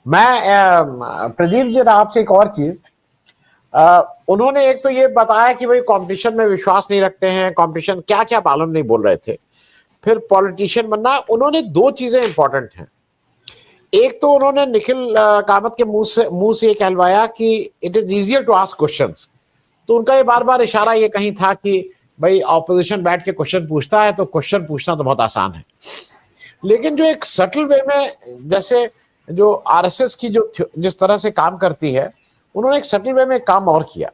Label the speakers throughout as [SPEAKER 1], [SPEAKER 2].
[SPEAKER 1] मैं प्रदीप जी आपसे एक और चीज, उन्होंने एक तो ये बताया कि भाई कंपटीशन में विश्वास नहीं रखते हैं, कंपटीशन क्या क्या मालूम नहीं बोल रहे थे। फिर पॉलिटिशियन बनना, उन्होंने दो चीजें इंपॉर्टेंट हैं। एक तो उन्होंने निखिल कामत के मुंह से ये कहलवाया कि it is easier to ask questions. तो उनका ये बार बार इशारा ये कहीं था कि भाई ऑपोजिशन बैठ के क्वेश्चन पूछता है तो क्वेश्चन पूछना तो बहुत आसान है। लेकिन जो एक सटल वे में, जैसे जो आरएसएस की जो जिस तरह से काम करती है, उन्होंने एक सटल वे में काम और किया।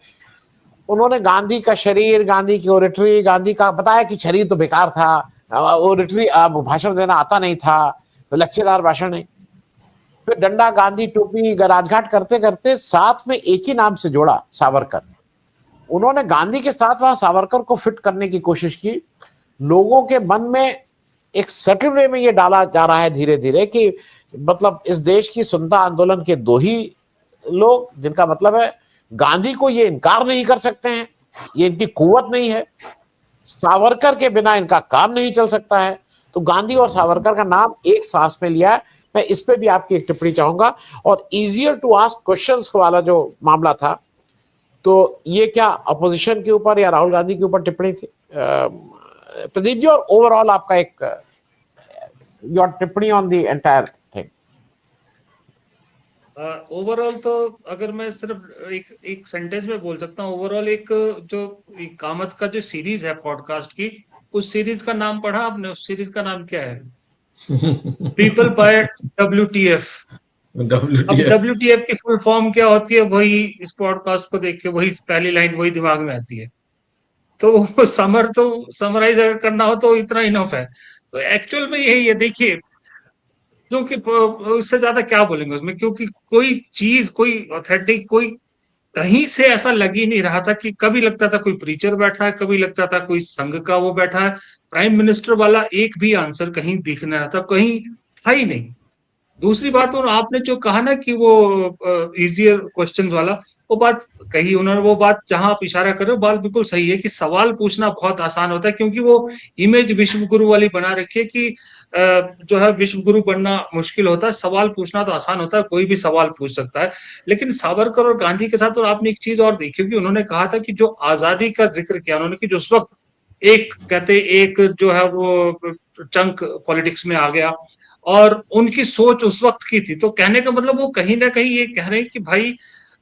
[SPEAKER 1] उन्होंने गांधी का शरीर, गांधी की ओरेटरी, गांधी का बताया कि शरीर तो बेकार था, ओरेटरी भाषण देना आता नहीं था, लच्छेदार भाषण नहीं। फिर डंडा, गांधी, टोपी, राजघाट करते करते साथ में एक ही नाम से जोड़ा, सावरकर। उन्होंने गांधी के साथ वहां सावरकर को फिट करने की कोशिश की। लोगों के मन में एक सटल वे में ये डाला जा रहा है धीरे धीरे कि मतलब इस देश की स्वतंत्रता आंदोलन के दो ही लोग, जिनका मतलब है गांधी को ये इनकार नहीं कर सकते हैं, ये इनकी कुवत नहीं है, सावरकर के बिना इनका काम नहीं चल सकता है। तो गांधी और सावरकर का नाम एक सांस में लिया है। मैं इस पे भी आपकी एक टिप्पणी चाहूंगा। और इजियर टू आस्क क्वेश्चंस वाला जो मामला था, तो ये क्या अपोजिशन के ऊपर या राहुल गांधी के ऊपर टिप्पणी थी प्रदीप जी? और ओवरऑल आपका एक योर टिप्पणी on the entire thing.
[SPEAKER 2] Overall तो अगर मैं सिर्फ एक सेंटेंस में बोल सकता हूँ, ओवरऑल एक जो एक कामत का जो सीरीज है पॉडकास्ट की, उस सीरीज का नाम पढ़ा आपने? उस सीरीज का नाम क्या है? People by WTF। अब WTF की फुल फॉर्म क्या होती है, वही इस पॉडकास्ट को देख के वही पहली लाइन वही दिमाग में आती है। तो समराइज अगर करना हो तो इतना इनफ है। तो एक्चुअल में यही है, देखिए, क्योंकि उससे ज्यादा क्या बोलेंगे उसमें, क्योंकि कोई चीज, कोई ऑथेंटिक, कोई कहीं से ऐसा लग ही नहीं रहा था। कि कभी लगता था कोई प्रीचर बैठा है, कभी लगता था कोई संघ का वो बैठा है। प्राइम मिनिस्टर वाला एक भी आंसर कहीं दिख नहीं रहा था, कहीं था ही नहीं। दूसरी बात, और आपने जो कहा ना कि वो इजियर क्वेश्चंस वाला, वो बात कही उन्होंने, वो बात जहां आप इशारा कर रहे हो, बात बिल्कुल सही है कि सवाल पूछना बहुत आसान होता है, क्योंकि वो इमेज विश्व गुरु वाली बना रखी है कि जो है विश्व गुरु बनना मुश्किल होता है, सवाल पूछना तो आसान होता है, कोई भी सवाल पूछ सकता है। लेकिन सावरकर और गांधी के साथ, और आपने एक चीज और देखी, क्योंकि उन्होंने कहा था कि जो आजादी का जिक्र किया उन्होंने, कि जो उस वक्त एक कहते एक जो है वो चंक पॉलिटिक्स में आ गया, और उनकी सोच उस वक्त की थी। तो कहने का मतलब वो कहीं ना कहीं ये कह रहे हैं कि भाई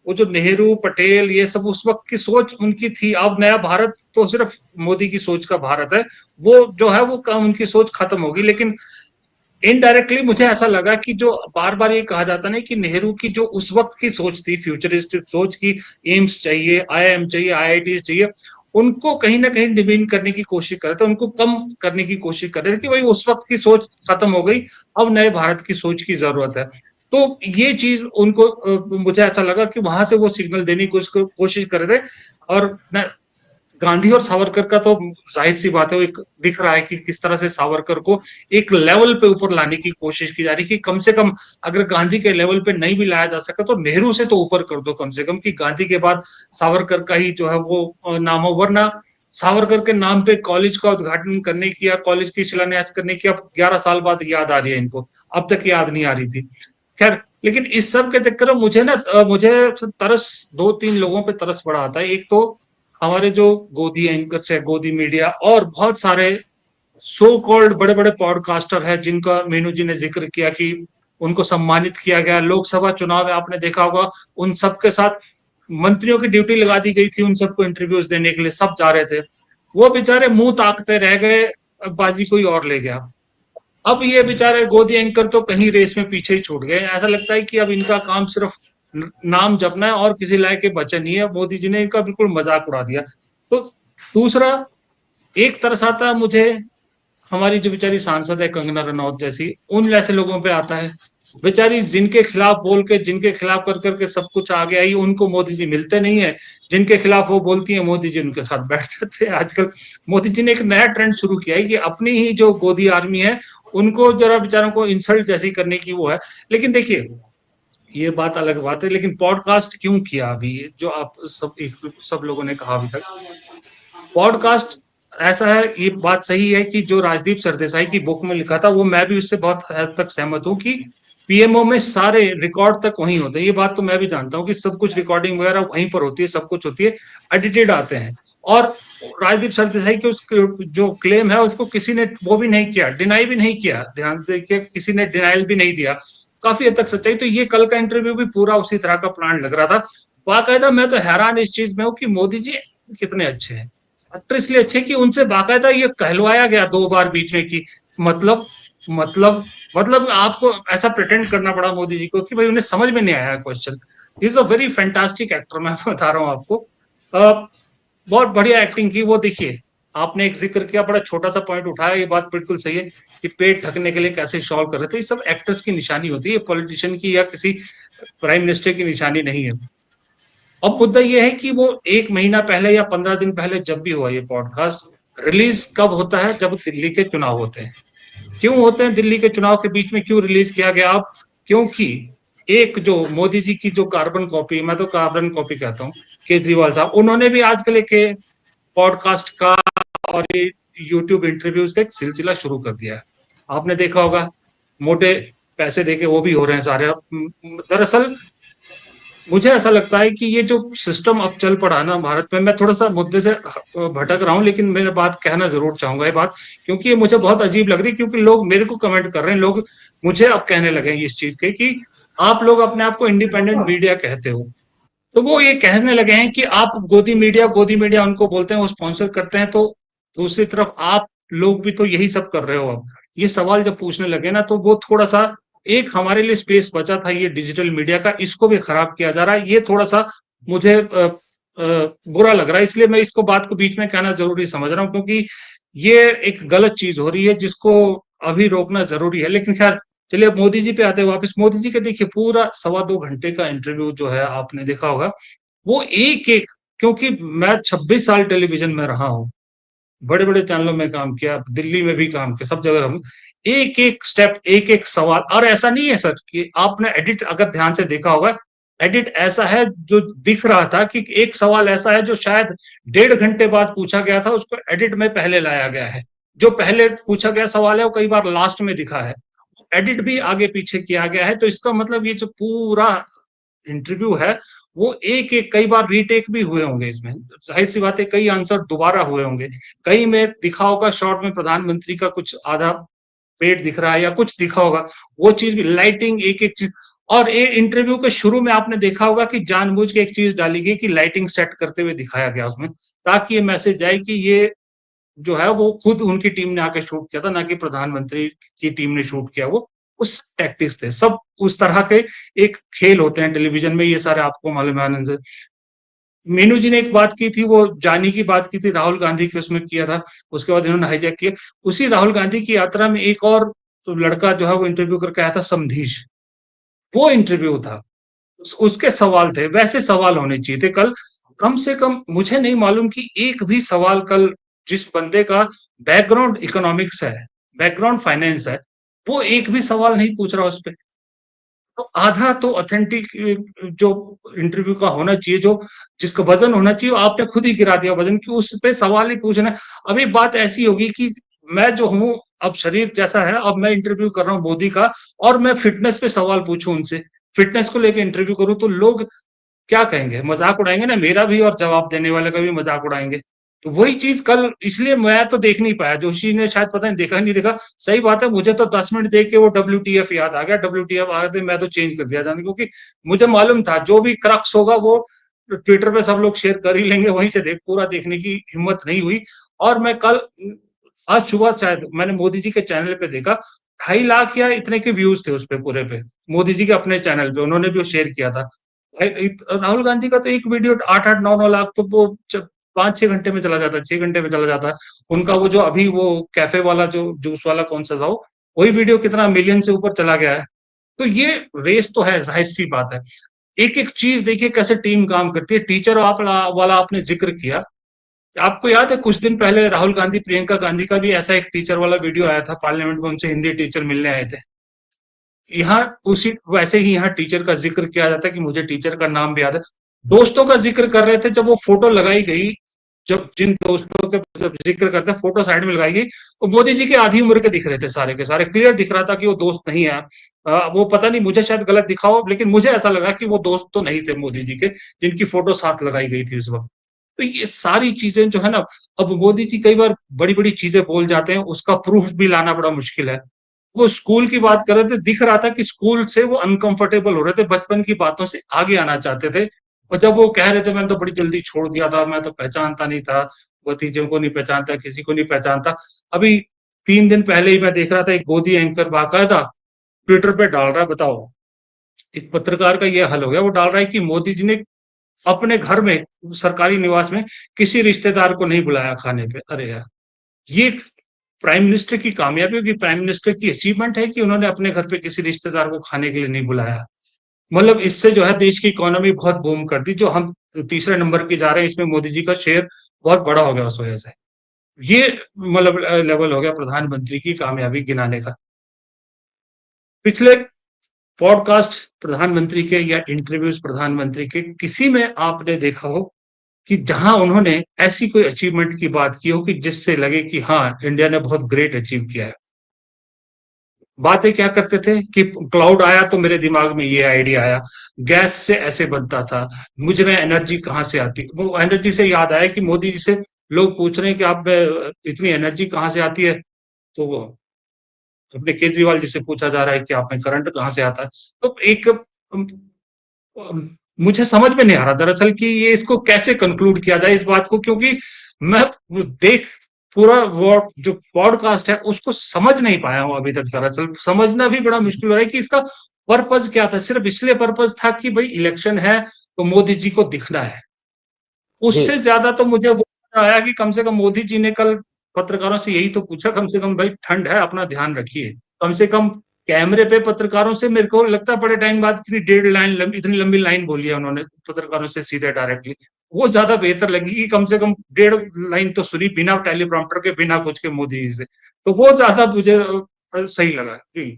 [SPEAKER 2] वो जो नेहरू, पटेल, ये सब उस वक्त की सोच उनकी थी। अब नया भारत तो सिर्फ मोदी की सोच का भारत है, वो जो है वो उनकी सोच खत्म होगी। लेकिन इनडायरेक्टली मुझे ऐसा लगा कि जो बार बार ये कहा जाता है कि नेहरू की जो उस वक्त की सोच थी, फ्यूचरिस्टिक सोच की, एम्स चाहिए, IIM चाहिए, IIT चाहिए, उनको कहीं ना कहीं डिमीन करने की कोशिश कर रहे थे, उनको कम करने की कोशिश कर रहे थे कि भाई उस वक्त की सोच खत्म हो गई, अब नए भारत की सोच की जरूरत है। तो ये चीज उनको मुझे ऐसा लगा कि वहां से वो सिग्नल देने की कोशिश कर रहे थे। और गांधी और सावरकर का तो जाहिर सी बात है, वो एक दिख रहा है कि किस तरह से सावरकर को एक लेवल पे ऊपर लाने की कोशिश की जा रही है, कि कम से कम अगर गांधी के लेवल पे नहीं भी लाया जा सका तो नेहरू से तो ऊपर कर दो कम से कम, कि गांधी के बाद सावरकर का ही जो है वो नाम हो। वरना सावरकर के नाम पे कॉलेज का उद्घाटन करने की या कॉलेज की शिलान्यास करने की अब 11 साल बाद याद आ रही है इनको, अब तक याद नहीं आ रही थी। खैर, लेकिन इस सब के चक्कर में मुझे तरस, दो तीन लोगों पे तरस पड़ा आता है। एक तो हमारे जो गोदी एंकर्स है, गोदी मीडिया, और बहुत सारे सो कॉल्ड बड़े बड़े पॉडकास्टर है जिनका मीनू जी ने जिक्र किया कि उनको सम्मानित किया गया। लोकसभा चुनाव में आपने देखा होगा, उन सबके साथ मंत्रियों की ड्यूटी लगा दी गई थी, उन सबको इंटरव्यूज देने के लिए सब जा रहे थे। वो बेचारे मुंह ताकते रह गए, बाजी कोई और ले गया। अब ये बेचारे गोदी एंकर तो कहीं रेस में पीछे ही छूट गए। ऐसा लगता है कि अब इनका काम सिर्फ नाम जपना है और किसी लायक के बचे नहीं है। मोदी जी ने इनका बिल्कुल मजाक उड़ा दिया। तो दूसरा एक तरस आता है मुझे, हमारी जो बेचारी सांसद है कंगना रनौत जैसी, उन जैसे लोगों पे आता है। बेचारी जिनके खिलाफ बोल के, जिनके खिलाफ कर करके सब कुछ आ गया ही, उनको मोदी जी मिलते नहीं है। जिनके खिलाफ वो बोलती है, मोदी जी उनके साथ बैठ जाते हैं। आजकल मोदी जी ने एक नया ट्रेंड शुरू किया है कि अपनी ही जो गोदी आर्मी है, उनको जरा बेचारों को इंसल्ट जैसी करने की वो है। लेकिन देखिए, ये बात अलग बात है। लेकिन पॉडकास्ट क्यों किया अभी, जो आप सब लोगों ने कहा अभी तक, पॉडकास्ट ऐसा है, ये बात सही है कि जो राजदीप सरदेसाई की बुक में लिखा था, वो मैं भी उससे बहुत हद तक सहमत हूं कि पीएमओ में सारे रिकॉर्ड तक वहीं होते हैं। ये बात तो मैं भी जानता हूँ कि सब कुछ रिकॉर्डिंग वगैरह वहीं पर होती है, सब कुछ होती है, एडिटेड आते हैं। और राजदीप सरदेसाई के उस जो क्लेम है उसको किसी ने वो भी नहीं किया, डिनाई भी नहीं किया, ध्यान से किसी ने डिनाइल भी नहीं दिया, काफी हद तक सच्चाई। तो ये कल का इंटरव्यू भी पूरा उसी तरह का प्लान लग रहा था। बाकायदा मैं तो हैरान इस चीज में हूँ कि मोदी जी कितने अच्छे हैं। एक्टर इसलिए अच्छे कि उनसे बाकायदा ये कहलवाया गया 2 बार बीच में कि मतलब मतलब मतलब आपको ऐसा प्रिटेंड करना पड़ा मोदी जी को कि भाई उन्हें समझ में नहीं आया question. Is a very fantastic actor, मैं बता रहा हूँ आपको। बहुत बढ़िया एक्टिंग की वो। देखिए, आपने एक जिक्र किया, बड़ा छोटा सा पॉइंट उठाया, ये बात बिल्कुल सही है कि पेट ढकने के लिए कैसे सॉल्व कर रहे थे। ये सब एक्टर्स की निशानी होती है, पॉलिटिशियन की या किसी प्राइम मिनिस्टर की निशानी नहीं है। अब मुद्दा ये है कि वो 1 महीना पहले या 15 दिन पहले जब भी हुआ ये पॉडकास्ट, रिलीज कब होता है? जब दिल्ली के चुनाव होते हैं। क्यों होते हैं दिल्ली के चुनाव के बीच में, क्यों रिलीज किया गया? अब क्योंकि एक जो मोदी जी की जो कार्बन कॉपी, मैं तो कार्बन कॉपी कहता हूँ, केजरीवाल साहब, उन्होंने भी आजकल एक पॉडकास्ट का और ये यूट्यूब इंटरव्यूज का एक सिलसिला शुरू कर दिया है। आपने देखा होगा, मोटे पैसे देके वो भी हो रहे हैं सारे। दरअसल मुझे ऐसा लगता है कि ये जो सिस्टम अब चल पड़ा ना भारत में, मैं थोड़ा सा मुद्दे से भटक रहा हूँ, लेकिन मेरे बात कहना जरूर चाहूंगा ये बात, क्योंकि ये मुझे बहुत अजीब लग रही है। क्योंकि लोग मेरे को कमेंट कर रहे हैं, लोग मुझे अब कहने लगे हैं इस चीज के कि आप लोग अपने आप को इंडिपेंडेंट मीडिया कहते हो। तो वो ये कहने लगे हैं कि आप गोदी मीडिया उनको बोलते हैं, वो स्पॉन्सर करते हैं। तो दूसरी तरफ आप लोग भी तो यही सब कर रहे हो। अब ये सवाल जब पूछने लगे ना, तो वो थोड़ा सा, एक हमारे लिए स्पेस बचा था ये डिजिटल मीडिया का, इसको भी खराब किया जा रहा है। ये थोड़ा सा मुझे बुरा लग रहा है, इसलिए मैं इसको बात को बीच में कहना जरूरी समझ रहा हूँ, क्योंकि ये एक गलत चीज हो रही है जिसको अभी रोकना जरूरी है। लेकिन खैर, चलिए अब मोदी जी पे आते हैं वापस। मोदी जी के देखिए पूरा 2.25 घंटे का इंटरव्यू जो है, आपने देखा होगा, वो एक एक, क्योंकि मैं 26 साल टेलीविजन में रहा हूँ, बड़े बड़े चैनलों में काम किया, दिल्ली में भी काम किया, सब जगह हम, एक एक स्टेप, एक एक सवाल। और ऐसा नहीं है सर कि आपने एडिट अगर ध्यान से देखा होगा, एडिट ऐसा है जो दिख रहा था कि एक सवाल ऐसा है जो शायद 1.5 घंटे बाद पूछा गया था, उसको एडिट में पहले लाया गया है। जो पहले पूछा गया सवाल है वो कई बार लास्ट में दिखा है, एडिट भी आगे पीछे किया गया है। तो इसका मतलब ये जो पूरा इंटरव्यू है, वो एक एक, कई बार रीटेक भी हुए होंगे इसमें, जाहिर सी बात है, कई आंसर दोबारा हुए होंगे। कई में दिखा होगा शॉर्ट में प्रधानमंत्री का कुछ आधा पेट दिख रहा है या कुछ दिखा होगा, वो चीज भी, लाइटिंग, एक एक चीज। और ये इंटरव्यू के शुरू में आपने देखा होगा कि जानबूझ के एक चीज डाली गई कि लाइटिंग सेट करते हुए दिखाया गया उसमें, ताकि ये मैसेज जाए कि ये जो है वो खुद उनकी टीम ने आके शूट किया था, ना कि प्रधानमंत्री की टीम ने शूट किया। वो उस टैक्टिक्स थे सब, उस तरह के एक खेल होते हैं टेलीविजन में, ये सारे आपको मालूम है आनंद से। मीनू जी ने एक बात की थी, वो जानी की बात की थी, राहुल गांधी की उसमें किया था, उसके बाद इन्होंने हाईजैक किया। उसी राहुल गांधी की यात्रा में एक और तो लड़का जो है वो इंटरव्यू करके आया था, समधीश, वो इंटरव्यू था, उसके सवाल थे, वैसे सवाल होने चाहिए थे कल। कम से कम मुझे नहीं मालूम कि एक भी सवाल कल, जिस बंदे का बैकग्राउंड इकोनॉमिक्स है, बैकग्राउंड फाइनेंस है, वो एक भी सवाल नहीं पूछ रहा उस पर। तो आधा तो ऑथेंटिक जो इंटरव्यू का होना चाहिए, जो जिसका वजन होना चाहिए, आपने खुद ही गिरा दिया वजन, कि उस पे सवाल ही पूछना। अभी बात ऐसी होगी कि मैं जो हूँ, अब शरीर जैसा है, अब मैं इंटरव्यू कर रहा हूँ मोदी का, और मैं फिटनेस पे सवाल पूछूं उनसे, फिटनेस को लेकर इंटरव्यू करूं, तो लोग क्या कहेंगे? मजाक उड़ाएंगे ना मेरा भी, और जवाब देने वाले का भी मजाक उड़ाएंगे। तो वही चीज कल, इसलिए मैं तो देख नहीं पाया, जोशी ने शायद पता नहीं देखा नहीं देखा। सही बात है, मुझे तो 10 मिनट देख के वो WTF याद आ गया, WTF आ गए, मैं तो चेंज कर दिया जाने, क्योंकि मुझे मालूम था जो भी क्रक्स होगा वो ट्विटर पे सब लोग शेयर कर ही लेंगे, वहीं से पूरा देखने की हिम्मत नहीं हुई। और मैं कल, आज सुबह शायद मैंने मोदी जी के चैनल पे देखा, 2.5 लाख या इतने के व्यूज थे उस पे, पूरे पे, मोदी जी के अपने चैनल पे, उन्होंने भी शेयर किया था। राहुल गांधी का तो एक वीडियो 8-8 9-9 लाख, तो वो 5-6 घंटे में चला जाता है, 6 घंटे में चला जाता है। उनका वो जो अभी वो कैफे वाला जो जूस वाला कौन सा था, वही वीडियो कितना मिलियन से ऊपर चला गया है। तो ये रेस तो है, जाहिर सी बात है। एक एक चीज देखिए कैसे टीम काम करती है। टीचर वाला आपने जिक्र किया, आपको याद है कुछ दिन पहले राहुल गांधी प्रियंका गांधी का भी ऐसा एक टीचर वाला वीडियो आया था पार्लियामेंट में, उनसे हिंदी टीचर मिलने आए थे। यहाँ उसी वैसे ही यहाँ टीचर का जिक्र किया जाता है, कि मुझे टीचर का नाम भी याद है। दोस्तों का जिक्र कर रहे थे, जब वो फोटो लगाई गई, जब जिन दोस्तों के जब जिक्र करते हैं फोटो साइड में लगाई गई, तो मोदी जी के आधी उम्र के दिख रहे थे सारे के सारे, क्लियर दिख रहा था कि वो दोस्त नहीं है। वो पता नहीं, मुझे शायद गलत दिखा हो, लेकिन मुझे ऐसा लगा कि वो दोस्त तो नहीं थे मोदी जी के, जिनकी फोटो साथ लगाई गई थी उस वक्त। तो ये सारी चीजें जो है ना, अब मोदी जी कई बार बड़ी बड़ी चीजें बोल जाते हैं, उसका प्रूफ भी लाना बड़ा मुश्किल है। वो स्कूल की बात कर रहे थे, दिख रहा था कि स्कूल से वो अनकंफर्टेबल हो रहे थे, बचपन की बातों से आगे आना चाहते थे। और जब वो कह रहे थे मैंने तो बड़ी जल्दी छोड़ दिया था, मैं तो पहचानता नहीं था, भतीजों को नहीं पहचानता, किसी को नहीं पहचानता। अभी 3 दिन पहले ही मैं देख रहा था, एक गोदी एंकर बाकायदा ट्विटर पे डाल रहा है, बताओ, एक पत्रकार का ये हाल हो गया, वो डाल रहा है कि मोदी जी ने अपने घर में, सरकारी निवास में, किसी रिश्तेदार को नहीं बुलाया खाने पे। अरे यार, ये प्राइम मिनिस्टर की कामयाबी होगी, प्राइम मिनिस्टर की अचीवमेंट है कि उन्होंने अपने घर पे किसी रिश्तेदार को खाने के लिए नहीं बुलाया। मतलब इससे जो है देश की इकोनॉमी बहुत बूम कर दी, जो हम तीसरे नंबर की जा रहे हैं, इसमें मोदी जी का शेयर बहुत बड़ा हो गया उस वजह से। ये मतलब लेवल हो गया प्रधानमंत्री की कामयाबी गिनाने का। पिछले पॉडकास्ट प्रधानमंत्री के या इंटरव्यूज प्रधानमंत्री के किसी में आपने देखा हो कि जहां उन्होंने ऐसी कोई अचीवमेंट की बात की हो कि जिससे लगे कि हाँ, इंडिया ने बहुत ग्रेट अचीव किया है? बातें क्या करते थे कि क्लाउड आया तो मेरे दिमाग में ये आइडिया आया, गैस से ऐसे बनता था, मुझ में एनर्जी कहाँ से आती। वो एनर्जी से याद आया कि मोदी जी से लोग पूछ रहे हैं कि आप में इतनी एनर्जी कहाँ से आती है, तो वो अपने केजरीवाल जी से पूछा जा रहा है कि आप में करंट कहाँ से आता है। तो एक मुझे समझ में नहीं आ रहा दरअसल कि ये इसको कैसे कंक्लूड किया जाए इस बात को, क्योंकि मैं देख पूरा वो जो पॉडकास्ट है उसको समझ नहीं पाया हूं अभी तक। दरअसल समझना भी बड़ा मुश्किल हो रहा है कि इसका पर्पज क्या था। सिर्फ इसलिए पर्पज था कि भाई इलेक्शन है तो मोदी जी को दिखना है।
[SPEAKER 1] जी
[SPEAKER 2] उससे ज्यादा तो मुझे वो आया कि कम से कम मोदी जी ने कल पत्रकारों से यही तो पूछा, कम से कम भाई ठंड है अपना ध्यान रखिए। कम से कम कैमरे पे पत्रकारों से मेरे को लगता है बड़े टाइम बाद इतनी 1.5 लाइन इतनी लंबी लाइन बोली है उन्होंने पत्रकारों से सीधे डायरेक्टली। वो ज्यादा बेहतर लगी कि कम से कम 1.5 लाइन तो सुनी बिना टेलीप्रॉम्प्टर के, बिना कुछ के, मोदी जी से। तो वो ज्यादा मुझे सही लगा जी।